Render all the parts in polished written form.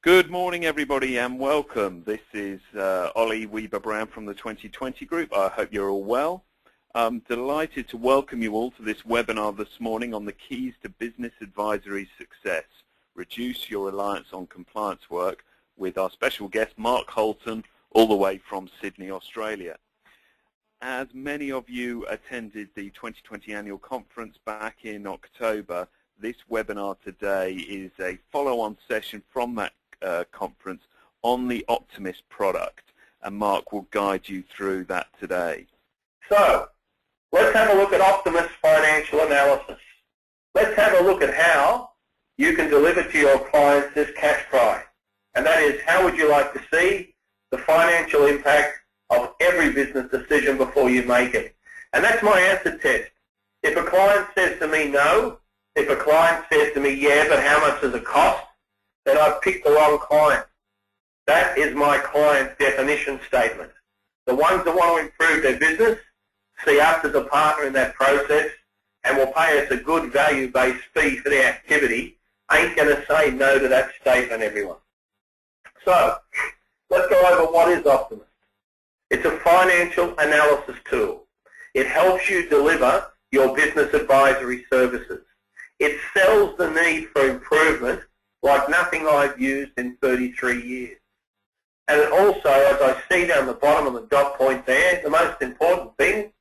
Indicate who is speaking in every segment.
Speaker 1: Good morning, everybody, and welcome. This is Ollie Weber-Brown from the 2020 Group. I hope you're all well. I'm delighted to welcome you all to this webinar this morning on the keys to business advisory success. Reduce your reliance on compliance work with our special guest, Mark Holton, all the way from Sydney, Australia. As many of you attended the 2020 annual conference back in October, this webinar today is a follow-on session from that conference on the Optimist product, and Mark will guide you through that today.
Speaker 2: So, let's have a look at Optimus financial analysis. Let's have a look at how you can deliver to your clients this cash prize. And that is, how would you like to see the financial impact of every business decision before you make it? And that's my answer test. If a client says to me no, if a client says to me, yeah, but how much does it cost, then I've picked the wrong client. That is my client definition statement. The ones that want to improve their business see us as a partner in that process and will pay us a good value-based fee for the activity, ain't going to say no to that statement, everyone. So, let's go over what is Optimist. It's a financial analysis tool. It helps you deliver your business advisory services. It sells the need for improvement like nothing I've used in 33 years. And it also, as I see down the bottom of the dot point there, the most important thing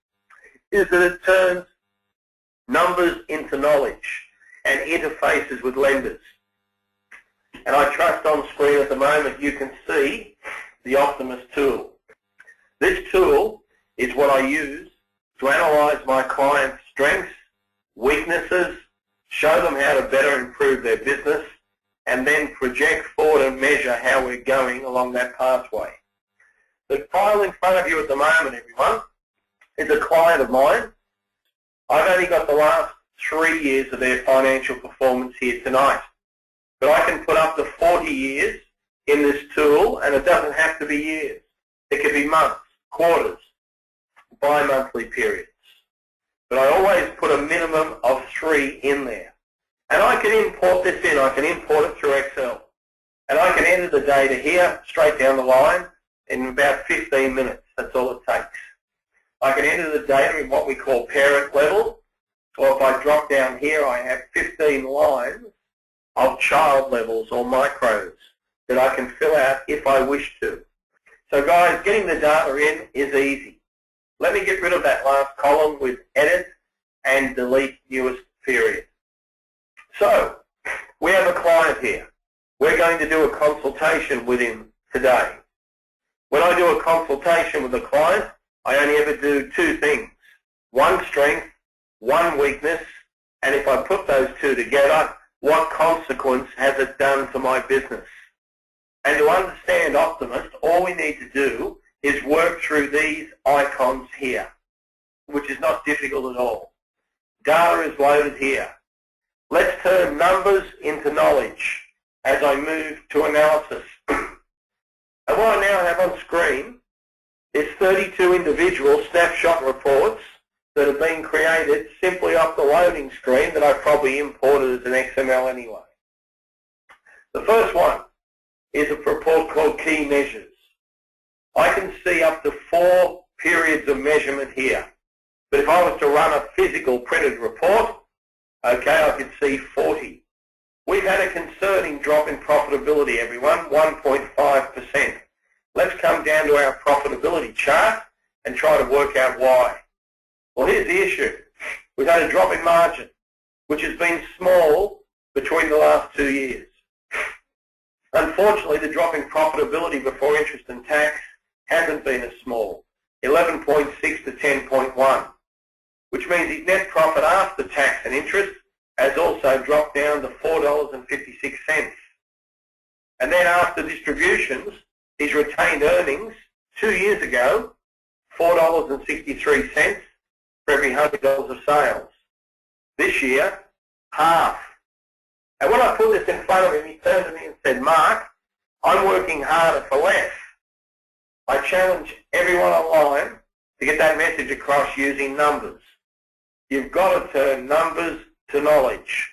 Speaker 2: is that it turns numbers into knowledge and interfaces with lenders. And I trust on screen at the moment you can see the Optimus tool. This tool is what I use to analyze my clients' strengths, weaknesses, show them how to better improve their business, and then project forward and measure how we're going along that pathway. The file in front of you at the moment, everyone, is a client of mine. I've only got the last 3 years of their financial performance here tonight, but I can put up to 40 years in this tool, and it doesn't have to be years. It could be months, quarters, bi-monthly periods. But I always put a minimum of 3 in there. And I can import this in. I can import it through Excel. And I can enter the data here, straight down the line, in about 15 minutes. That's all it takes. I can enter the data in what we call parent level. Or if I drop down here, I have 15 lines of child levels or micros that I can fill out if I wish to. So guys, getting the data in is easy. Let me get rid of that last column with edit and delete newest period. So, we have a client here. We're going to do a consultation with him today. When I do a consultation with a client, I only ever do 2 things. One strength, one weakness, and if I put those 2 together, what consequence has it done to my business? And to understand Optimist, all we need to do is work through these icons here, which is not difficult at all. Data is loaded here. Let's turn numbers into knowledge as I move to analysis. And what I now have on screen is 32 individual snapshot reports that have been created simply off the loading screen that I probably imported as an XML anyway. The first one is a report called Key Measures. I can see up to 4 periods of measurement here. But if I was to run a physical printed report, okay, I could see 40. We've had a concerning drop in profitability, everyone, 1.5%. Let's come down to our profitability chart and try to work out why. Well, here's the issue. We've had a drop in margin, which has been small between the last 2 years. Unfortunately, the drop in profitability before interest and tax hasn't been as small, 11.6 to 10.1. which means his net profit after tax and interest has also dropped down to $4.56. And then after distributions, his retained earnings 2 years ago, $4.63 for every $100 of sales. This year, half. And when I put this in front of him, he turned to me and said, Mark, I'm working harder for less. I challenge everyone online to get that message across using numbers. You've got to turn numbers to knowledge.